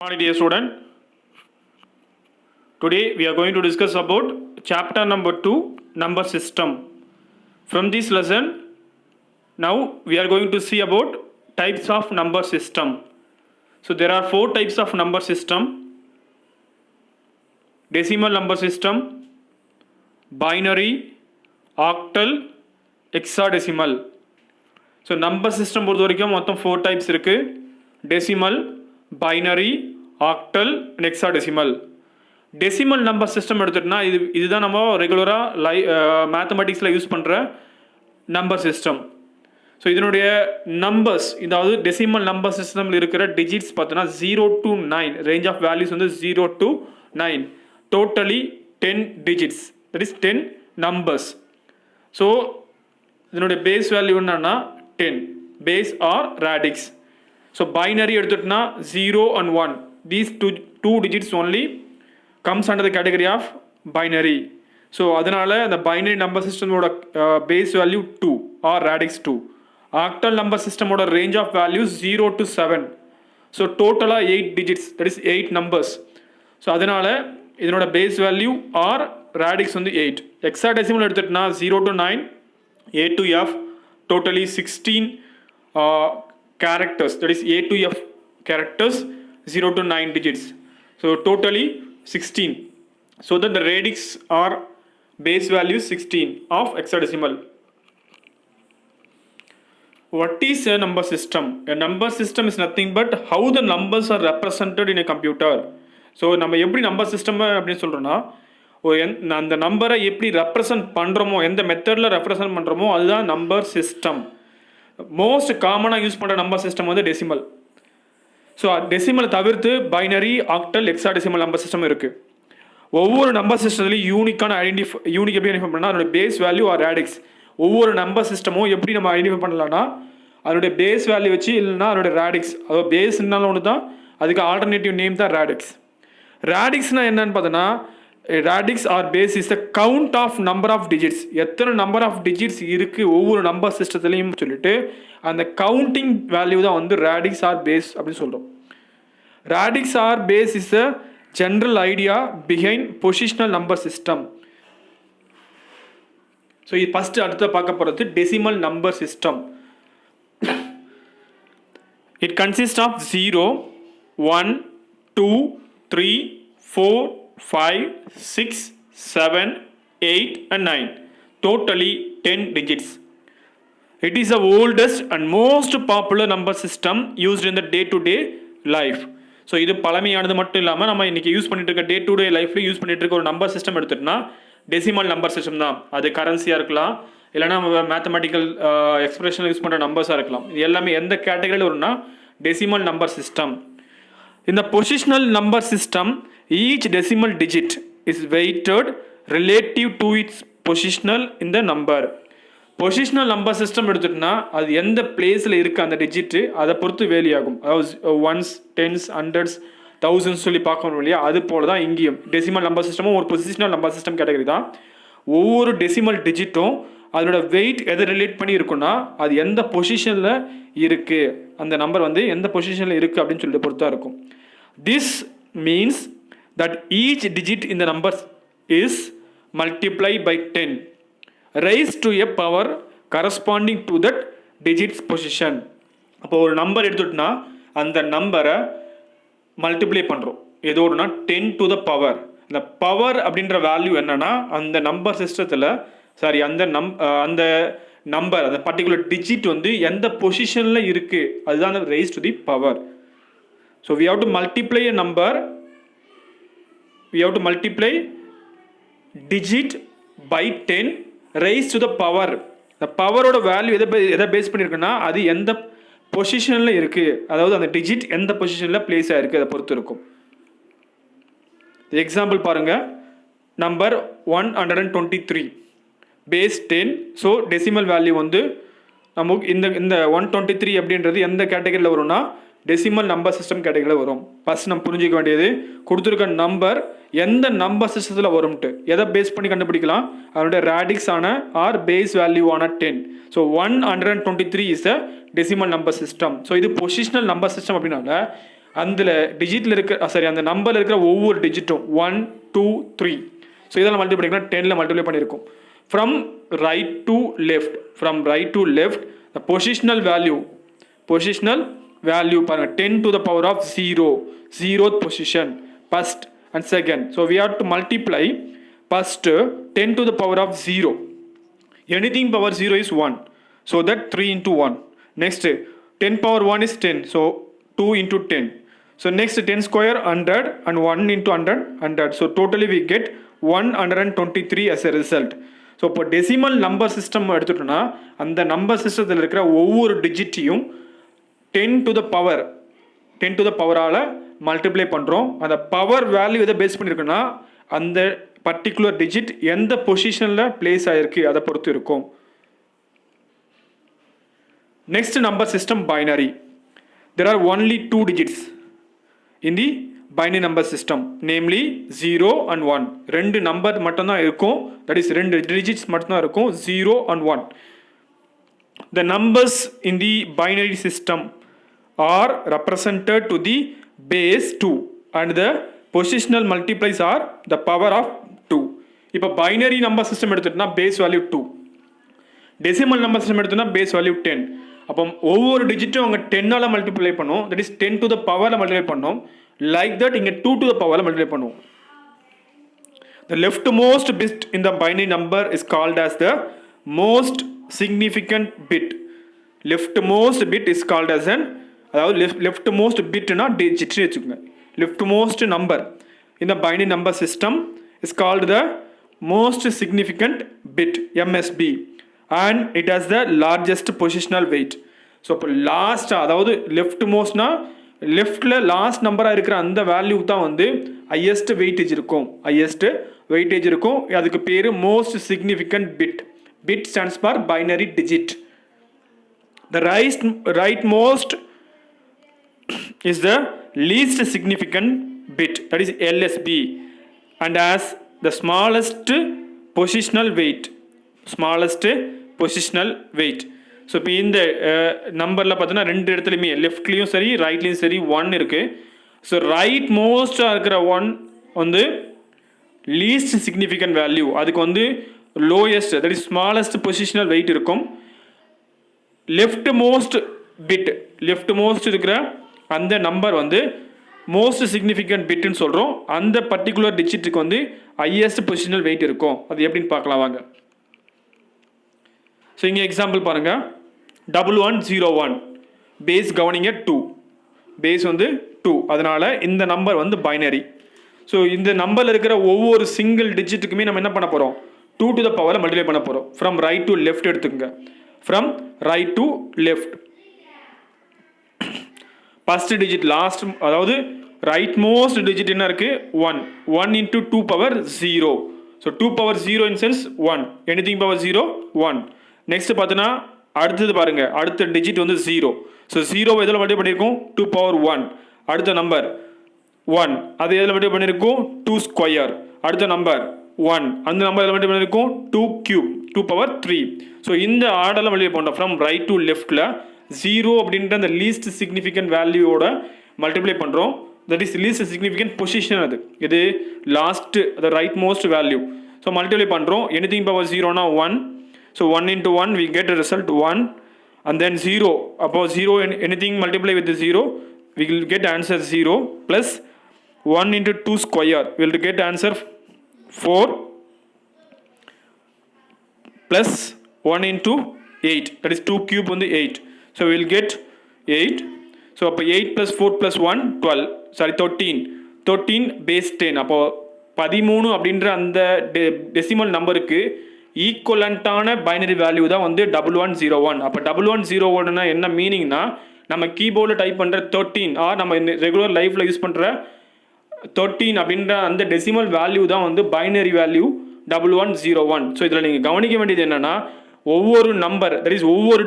Morning dear student, today we are going to discuss about chapter number 2 number system. From this lesson, now we are going to see about types of number system. So there are 4 types of number system: decimal number system, binary, octal, hexadecimal. So number system பொறுத்த வரைக்கும் மொத்தம் 4 types இருக்கு: decimal, binary, octal and hexadecimal. Decimal number system எடுத்துட்டோம்னா இதுதான் நம்ம ரெகுலராக மேத்தமெட்டிக்ஸில் use பண்ணுற number system. So இதனுடைய நம்பர்ஸ், இதாவது டெசிமல் நம்பர் சிஸ்டமில் இருக்கிற டிஜிட்ஸ் பார்த்தோன்னா 0 to 9, ரேஞ்ச் ஆஃப் வேல்யூஸ் வந்து 0 to 9, totally 10 digits, that is 10 numbers. So இதனுடைய பேஸ் வேல்யூ என்னன்னா 10, base or radix. So binary எடுத்துட்டோம்னா 0 and 1, these two digits only comes under the category of binary. So அதனால இந்த binary number சிஸ்டமோட base value 2 or radix 2. Octal number சிஸ்டமோட range of values 0 to 7. So டோட்டலாக 8 digits, that is 8 numbers. So அதனால இதனோட base value or radix வந்து 8. Hexadecimal எடுத்துட்டோம்னா 0 to 9, A to F, totally 16 characters, that is A to F characters, 0 to 9 digits. So totally 16. So that the radix are base value 16 of hexadecimal. What is a number system? A number system is nothing but how the numbers are represented in a computer. So நம்ம எப்படி number system அப்படின்னு சொல்கிறோன்னா, அந்த நம்பரை எப்படி represent பண்ணுறோமோ, எந்த மெத்தடில் ரெப்ரசன்ட் பண்ணுறோமோ அதுதான் நம்பர் சிஸ்டம். மோஸ்ட் காமனாக யூஸ் பண்ணுற நம்பர் சிஸ்டம் வந்து டெசிமல். ஸோ டெசிமல் தவிர்த்து binary, octal, hexadecimal number system இருக்குது. ஒவ்வொரு நம்பர் சிஸ்டத்துலையும் யூனிக் எப்படி ஐடென்டிஃபை பண்ணால் அதோட பேஸ் வேல்யூ ஆர் ரேடிக்ஸ். ஒவ்வொரு நம்பர் சிஸ்டமும் எப்படி நம்ம ஐடென்டிஃபை பண்ணலாம்னா அதோடைய பேஸ் வேல்யூ வச்சு, இல்லைன்னா அதோட ரேடிக்ஸ். அதாவது பேஸ்னாலும் ஒன்று தான், அதுக்கு ஆல்டர்னேட்டிவ் நேம் தான் ரேடிக்ஸ். ரேடிக்ஸ்னால் என்னன்னு பார்த்தோன்னா, radix or base is the count of number of digits. எத்தனை நம்பர் ஆஃப் டிஜிட்ஸ் இருக்குது ஒவ்வொரு நம்பர் சிஸ்டத்துலையும் சொல்லிட்டு அந்த கவுண்டிங் வேல்யூ தான் வந்து ரேடிக்ஸ் ஆர் பேஸ் அப்படின்னு சொல்கிறோம். Radix or base is a general idea behind positional number system. So இது ஃபஸ்ட்டு அடுத்த பார்க்க போகிறது decimal number system. It consist of 0, 1, 2, 3, 4, 5, 6, 7, 8 and 9, totally 10 digits. It is the oldest and most popular number system used in the day-to-day life. So இது பழமையானது மட்டும் இல்லாமல் நம்ம இன்றைக்கி யூஸ் பண்ணிட்டு இருக்க டே டு டே லைஃப்ல யூஸ் பண்ணிட்டு இருக்க ஒரு நம்பர் சிஸ்டம் எடுத்துட்டோம்னா டெசிமல் நம்பர் சிஸ்டம் தான். அது கரன்சியாக இருக்கலாம், இல்லைனா மேத்தமெட்டிக்கல் எக்ஸ்பிரஷனில் யூஸ் பண்ணுற நம்பர்ஸாக இருக்கலாம். இது எல்லாமே எந்த கேட்டகரியில் வரும்னா டெசிமல் நம்பர் சிஸ்டம். இந்த positional number system, each decimal digit is weighted relative to its positional in the number. Positional number system எடுத்துட்டோம்னா அது எந்த பிளேஸில் இருக்குது அந்த டிஜிட்டு அதை பொறுத்து வேலி ஆகும். அதாவது 1s, 10s, 100s, 1000s சொல்லி பார்க்கணும் இல்லையா, அது போல தான் இங்கேயும் டெசிமல் நம்பர் சிஸ்டமும் ஒரு பொசிஷனல் நம்பர் சிஸ்டம் கேட்டகரி தான். ஒவ்வொரு டெசிமல் டிஜிட்டும் அதோட வெயிட் எதை ரிலேட் பண்ணி இருக்குன்னா அது எந்த பொசிஷனில் இருக்குது, அந்த நம்பர் வந்து எந்த பொசிஷனில் இருக்குது அப்படின்னு சொல்லிட்டு பொறுத்தா இருக்கும். This means that each digit in the number is multiplied by 10 raised to a power corresponding to that digit's position. அப்போ ஒரு நம்பர் எடுத்துட்டோம்னா அந்த நம்பரை மல்டிப்ளை பண்ணுறோம் ஏதோடுனா 10 to the power. இந்த பவர் அப்படின்ற வேல்யூ என்னன்னா அந்த நம்பர் சிஸ்டத்தில் அந்த நம்பர் அந்த பர்டிகுலர் டிஜிட் வந்து எந்த பொசிஷனில் இருக்குது அதுதான் raised to the power. So we have to multiply a number, we have to multiply digit by 10 raised to the power. the பவரோட வேல்யூ எதை பேஸ் பண்ணியிருக்குன்னா அது எந்த பொசிஷனில் இருக்குது, அதாவது அந்த டிஜிட் எந்த பொசிஷனில் பிளேஸ் ஆகிருக்கு அதை பொறுத்து இருக்கும். எக்ஸாம்பிள் பாருங்கள், number 123 base 10. So decimal value வந்து நமக்கு இந்த 123 அப்படின்றது எந்த கேட்டகரியில் வரும்னா டெசிமல் நம்பர் சிஸ்டம் கேட்டகரியில் வரும். ஃபஸ்ட் நம்ம புரிஞ்சிக்க வேண்டியது கொடுத்துருக்க நம்பர் எந்த நம்பர் சிஸ்டத்தில் வரும்ட்டு எதை பேஸ் பண்ணி கண்டுபிடிக்கலாம், அதோட ரேடிக்ஸ் ஆன ஆர் பேஸ் வேல்யூ ஆன 10. So 123 is a decimal number system. So இது பொசிஷனல் நம்பர் சிஸ்டம் அப்படின்னால அதில் டிஜிட்டில் இருக்கிற சாரி அந்த நம்பரில் இருக்கிற ஒவ்வொரு டிஜிட்டும் 1 2 3 ஸோ இதெல்லாம் மல்டிப்ளை பண்ணிங்கன்னா 10ல் மல்டிப்ளை பண்ணியிருக்கும். From right to left the positional value பாருங்கள் 10 to the power of 0 zeroth position first and second. So we have to multiply first 10 to the power of 0. Anything power 0 is 1. So that 3 into 1. Next 10 power 1 is 10. So 2 into 10. So next 10 square 100 and 1 into 100. So totally we get 123 as a result. So இப்போ decimal number system எடுத்துட்டோம்னா அந்த number சிஸ்டத்தில் இருக்கிற ஒவ்வொரு டிஜிட்டையும் 10 to the பவரால் multiply பண்ணுறோம். அந்த power value எதை base பண்ணியிருக்குன்னா அந்த பர்டிகுலர் டிஜிட் எந்த பொசிஷனில் பிளேஸ் ஆகிருக்கு அதை பொறுத்து இருக்கும். Next number system binary. There are only 2 digits in the binary number system, namely 0 and 1. ரெண்டு நம்பர் மட்டும்தான் இருக்கும், that is ரெண்டு டிஜிட்ஸ் மட்டும்தான் இருக்கும், 0 and 1. The numbers in the binary system are represented to the base 2 and the positional multiplies are the power of 2. இப்போ binary number system எடுத்துட்டோம்னா base value 2, decimal number system எடுத்தோம்னா base value 10. அப்போ ஒவ்வொரு டிஜிட்டும் அவங்க 10ஆல் மல்டிப்ளை பண்ணும், that is 10 to the பவரில் மல்டிப்ளை பண்ணோம். லைக் தட் இங்கே 2 to the பவரில் மல்டிப்ளை பண்ணுவோம். The leftmost bit in the binary number is called as the most significant bit. Leftmost bit is called as an, அதாவது leftmost bitனா digit வச்சுக்கோங்க. Leftmost number in the binary number system is called the most significant bit, MSB, and it has the largest positional weight. So இப்போ last, அதாவது left மோஸ்ட்னா லெஃப்டில் last நம்பராக இருக்கிற அந்த value தான் வந்து ஹையஸ்ட் வெயிட்டேஜ் இருக்கும். அதுக்கு பேர் most significant bit. Bit stands for binary digit. The right most is the least significant bit, that is LSB, and has the smallest positional weight. So இப்போ இந்த நம்பரில் பார்த்தோன்னா ரெண்டு இடத்துலையுமே லெஃப்ட்லேயும் சரி ரைட்லேயும் சரி 1 இருக்குது. ஸோ ரைட் மோஸ்ட்டாக இருக்கிற 1 வந்து லீஸ்ட் சிக்னிஃபிகண்ட் வேல்யூ, அதுக்கு வந்து lowest, that is smallest positional weight இருக்கும். லெஃப்ட் மோஸ்ட் இருக்கிற அந்த நம்பர் வந்து மோஸ்ட் சிக்னிஃபிகண்ட் பிட்னு சொல்கிறோம். அந்த பர்டிகுலர் டிஜிட்டுக்கு வந்து ஹையஸ்ட் பொசிஷனல் வெயிட் இருக்கும். அது எப்படின்னு பார்க்கலாம் வாங்க. ஸோ இங்கே எக்ஸாம்பிள் பாருங்கள். 1101 பேஸ் கவனிங்க 2, பேஸ் வந்து 2, அதனால் இந்த நம்பர் வந்து பைனரி. ஸோ இந்த நம்பரில் இருக்கிற ஒவ்வொரு சிங்கிள் டிஜிட்டுக்குமே நம்ம என்ன பண்ண போகிறோம், 2 to the பவரில் மல்டிப்ளை பண்ண போகிறோம். ஃப்ரம் ரைட் டு லெஃப்ட் எடுத்துக்கோங்க. From right to left first digit last, அதாவது ரைட் மோஸ்ட் டிஜிட் என்ன இருக்குது 1 into 2 power 0. So 2 power 0 in sense 1, anything power 0 1. Next பார்த்தோன்னா அடுத்தது பாருங்கள், அடுத்த டிஜிட் வந்து 0. ஸோ 0 எதில் மல்டிப்ளை பண்ணியிருக்கோம் 2 power 1. அடுத்த நம்பர் 1, அது எதில் மல்டிப்ளை பண்ணியிருக்கோம் 2 square. அடுத்த நம்பர் 1, அந்த நம்பர் எதில் மல்டிப்ளை பண்ணியிருக்கோம் 2 cube 2 power 3. ஸோ இந்த ஆர்டரில் மல்டிப்ளை பண்ணுறோம். ஃப்ரம் ரைட் டு லெஃப்டில் 0 அப்படின்ற அந்த லீஸ்ட் சிக்னிஃபிகண்ட் வேல்யூவோட மல்டிப்ளை பண்ணுறோம். That is least significant position. அது இது லாஸ்ட், அது right most value. So multiply பண்ணுறோம். எனிதிங் பவர் 0னா 1. So 1 into 1 we get a result 1, and then 0. அப்போ 0 anything multiply with the 0 we will get answer 0, plus 1 into 2 square we will get answer 4, plus 1 into 8, that is 2 cube on the 8. So we will get 8. So அப்போ 8 plus 4 plus 1 12, sorry 13 base 10. அப்போ 13 அப்படின்ற அந்த decimal நம்பருக்கு ஈக்குவலண்ட்டான binary value தான் வந்து 1101. அப்போ 1101னா என்ன மீனிங்னா, நம்ம கீபோர்டில் டைப் பண்ணுற 13 ஆர் நம்ம ரெகுலர் லைஃப்பில் யூஸ் பண்ணுற 13 அப்படின்ற அந்த டெசிமல் வேல்யூ தான் வந்து பைனரி வேல்யூ 1101. ஸோ இதில் நீங்கள் கவனிக்க வேண்டியது என்னென்னா, ஒவ்வொரு நம்பர், தட் இஸ் ஒவ்வொரு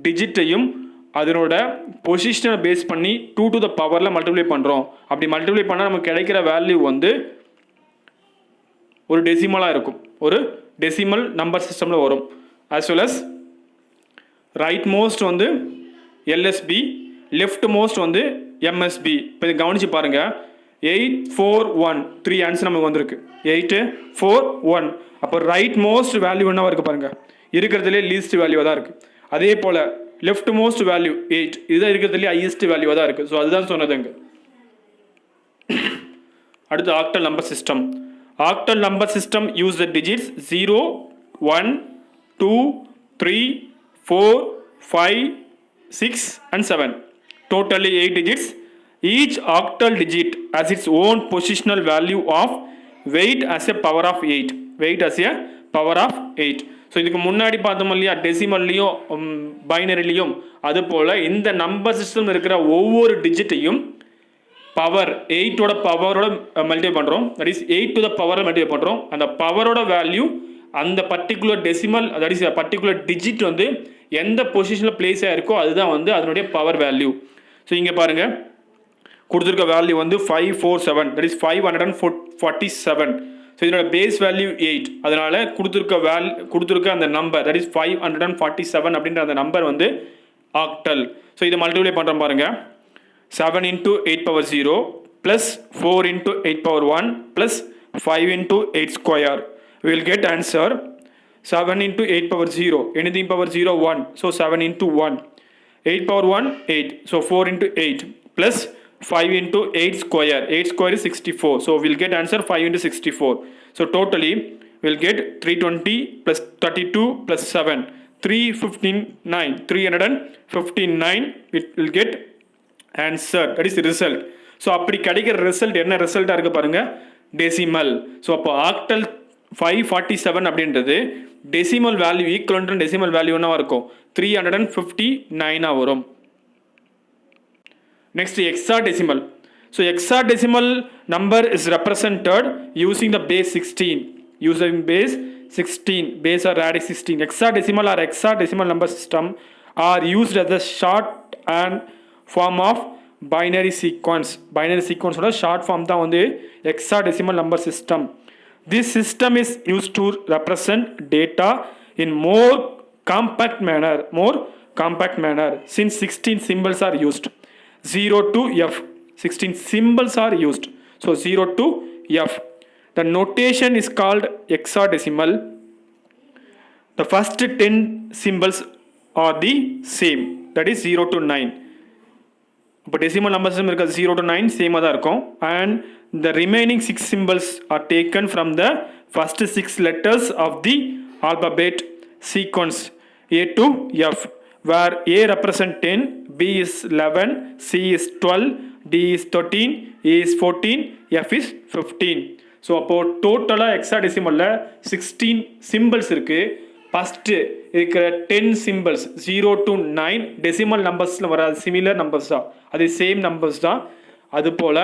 டிஜிட்டையும் அதனோட பொசிஷனை பேஸ் பண்ணி 2 to the பவரில் மல்டிப்ளை பண்ணுறோம். அப்படி மல்டிப்ளை பண்ணால் நமக்கு கிடைக்கிற வேல்யூ வந்து ஒரு டெசிமலாக இருக்கும், ஒரு டெசிமல் நம்பர் சிஸ்டமில் வரும். As well as rightmost வந்து LSB, லெஃப்ட் மோஸ்ட் வந்து எம்எஸ்பி. இப்போ இதை கவனித்து பாருங்கள், 841 ஆன்சர் நமக்கு வந்திருக்கு. 841. அப்போ ரைட் மோஸ்ட் வேல்யூ என்னவா இருக்குது பாருங்கள், இருக்கிறதுலே லீஸ்ட் வேல்யூவாக தான் இருக்குது. அதே போல் லெஃப்ட் மோஸ்ட் வேல்யூ 8, இதுதான் இருக்கிறதுலே ஹையஸ்ட் வேல்யூவாக தான் இருக்குது. ஸோ அதுதான் சொன்னதுங்க. அடுத்து octal number system. Octal number system use the digits 0, 1, 2, 3, 4, 5, 6 and 7. Totally 8 digits. Each octal digit has its own positional value of weight as a power of 8. Weight as a power of 8. So இதுக்கு முன்னாடி பார்த்தோம் இல்லையா, டெசிமல்லையும் பைனரிலையும், அது போல் இந்த number system இருக்கிற ஒவ்வொரு டிஜிட்டையும் power 8ஓட பவரோட multiply பண்ணுறோம். That is 8 to the பவரை மல்டிப்ளை பண்ணுறோம். அந்த பவரோட வேல்யூ அந்த particular decimal, that is particular digit வந்து எந்த பொசிஷனில் பிளேஸ் ஆகிருக்கோ அதுதான் வந்து அதனுடைய பவர் வேல்யூ. ஸோ இங்கே பாருங்கள், கொடுத்துருக்க வேல்யூ வந்து 547, தட் இஸ் 547. ஸோ இதனோட பேஸ் வேல்யூ 8. அதனால் கொடுத்துருக்க அந்த நம்பர், தட் இஸ் 547 அப்படின்ற அந்த நம்பர் வந்து ஆக்டல். ஸோ இதை மல்டிப்ளை பண்ணுறோம் பாருங்கள். 7 into 8 power 0 plus 4 into 8 power 1 plus 5 into 8 square. We will get answer 7 into 8 power 0. Anything power 0, 1. So 7 into 1. 8 power 1, 8. So 4 into 8 plus 5 into 8 square. 8 square is 64. So we will get answer 5 into 64. So totally we will get 320 plus 32 plus 7. 359. 359. It will get answer, that is result. So அப்படி கிடைக்கிற result என்ன ரிசல்ட்டாக இருக்குது பாருங்கள், decimal. So அப்போ octal 547 அப்படின்றது decimal value equivalent decimal value என்னவா இருக்கும், 359 வரும். Next hexadecimal. So hexadecimal number is represented using the base 16. Using base 16, base or radix 16. Hexadecimal or hexadecimal number system are used as a short and form of binary sequence. Binary sequence oda short form da vandu hexadecimal number system. This system is used to represent data in more compact manner since 16 symbols are used. 0 to F, 16 symbols are used. So 0 to F. The notation is called hexadecimal. The first 10 symbols are the same, that is 0 to 9. இப்போ decimal number system இருக்கிறது 0 to 9 சேமாக தான் இருக்கும். And the remaining 6 symbols are taken from the first 6 letters of the alphabet sequence A to F, where A represent 10, B is 11, C is 12, D is 13, E is 14, F is 15. So அப்போது டோட்டலாக ஹெக்ஸாடெசிமலில் 16 symbols இருக்குது. First இருக்கிற 10 symbols 0 to 9 decimal நம்பர்ஸில் வராது, similar numbers தான், அது same numbers தான். அதுபோல்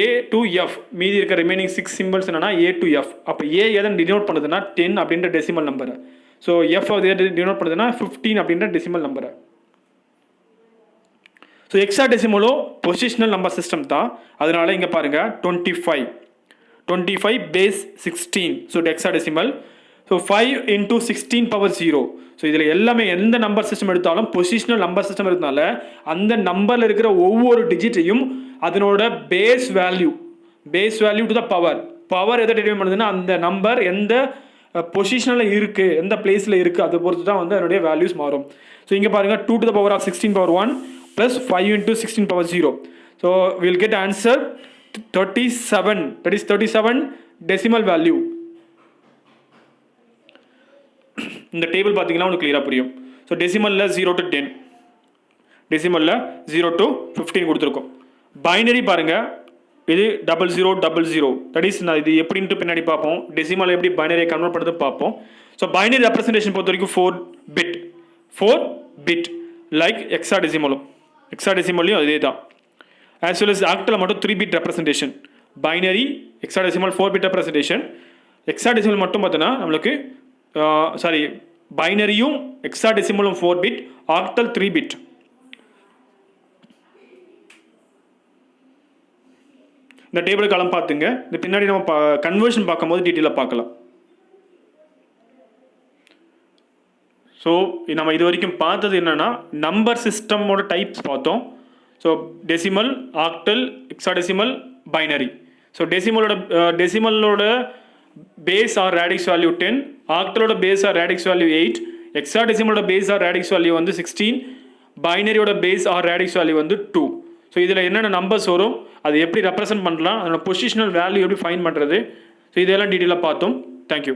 A to F மீதி இருக்கிற ரிமைனிங் 6 symbols என்னன்னா A to F. அப்போ A எதை டினோட் பண்ணுதுன்னா 10 அப்படின்ற டெசிமல் நம்பரை. ஸோ F எதை டினோட் பண்ணுதுன்னா 15 அப்படின்ற டெசிமல் நம்பரை. ஸோ ஹெக்ஸாடெசிமலோ பொசிஷனல் நம்பர் சிஸ்டம் தான். அதனால இங்கே பாருங்கள் 25 base 16. So hexadecimal. So 5 into 16 power 0. So இதில் எல்லாமே எந்த நம்பர் சிஸ்டம் எடுத்தாலும் பொசிஷனல் நம்பர் சிஸ்டம் எடுத்தனால அந்த நம்பரில் இருக்கிற ஒவ்வொரு டிஜிட்டையும் அதனோட base value to the power எதை டிட்டர்மைன் பண்ணுதுன்னா அந்த நம்பர் எந்த பொசிஷனில் இருக்குது, எந்த பிளேஸில் இருக்குது, அதை பொறுத்து தான் வந்து அதனுடைய வேல்யூஸ் மாறும். ஸோ இங்கே பாருங்கள் 2 to the power of 16 power 1 plus 5 into 16 power 0. So we'll get answer 37, that is 37 decimal value. இந்த டேபிள் பார்த்தீங்கன்னா உங்களுக்கு கிளியராக புரியும். ஸோ டெசிமலில் 0 to 10, டெசிமலில் 0 to 15 கொடுத்துருக்கோம். பைனரி பாருங்கள், இது 0000, தட் இஸ் நான் இது எப்படின்ட்டு பின்னாடி பார்ப்போம். டெசிமல் எப்படி பைனரியை கன்வெர்ட் பண்ணுறது பார்ப்போம். ஸோ பைனரி ரெப்ரசன்டேஷன் பொறுத்த வரைக்கும் 4 bit லைக் ஹெக்ஸாடெசிமலையும் அதே தான். as well as ஆக்டல் மட்டும் 3 bit representation. Binary hexadecimal 4 bit representation. Hexadecimal மட்டும் பார்த்தோன்னா நம்மளுக்கு பைனரியும் ஹெக்ஸாடெசிமலும் 4 bit, ஆக்டல் 3 bit. இந்த டேபிள் காலம் பார்த்துங்க. இந்த பின்னாடி நம்ம கன்வர்ஷன் பார்க்கும்போது டீட்டெயிலாக பார்க்கலாம். ஸோ நம்ம இது வரைக்கும் பார்த்தது என்னென்னா நம்பர் சிஸ்டமோட டைப்ஸ் பார்த்தோம். So decimal, octal, hexadecimal, binary. So டெசிமலோட பேஸ் ஆர் ரேடிக்ஸ் வேல்யூ 10, ஆக்டலோட பேஸ் ஆர் ரேடிக்ஸ் வேல்யூ 8, ஹெக்ஸாடெசிமலோட பேஸ் ஆர் ரேடிக்ஸ் வேல்யூ வந்து 16, பைனரியோட பேஸ் ஆர் ரேடிக்ஸ் வேல்யூ வந்து 2. ஸோ இதில் என்னென்ன நம்பர்ஸ் வரும், அது எப்படி ரெப்ரசென்ட் பண்ணலாம், அதோட பொசிஷனல் வேல்யூ எப்படி ஃபைன் பண்ணுறது, ஸோ இதெல்லாம் டீட்டெயிலாக பார்த்தோம். தேங்க்யூ.